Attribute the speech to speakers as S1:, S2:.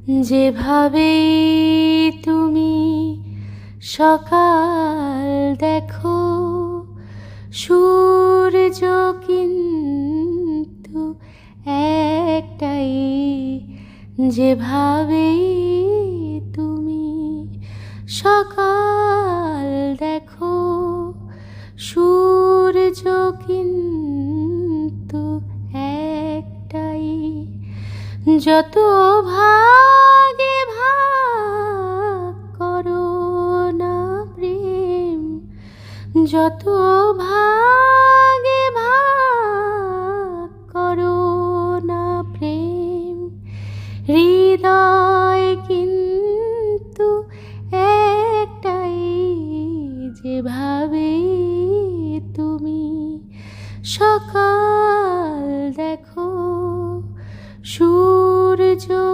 S1: যেভাবে তুমি সকাল দেখো, সূর্য কিন্তু একটাই। যেভাবে তুমি সকাল দেখো, সূর্য কিন্তু একটাই। যত ভাগে ভাগ করো না প্রেম, যত ভাগ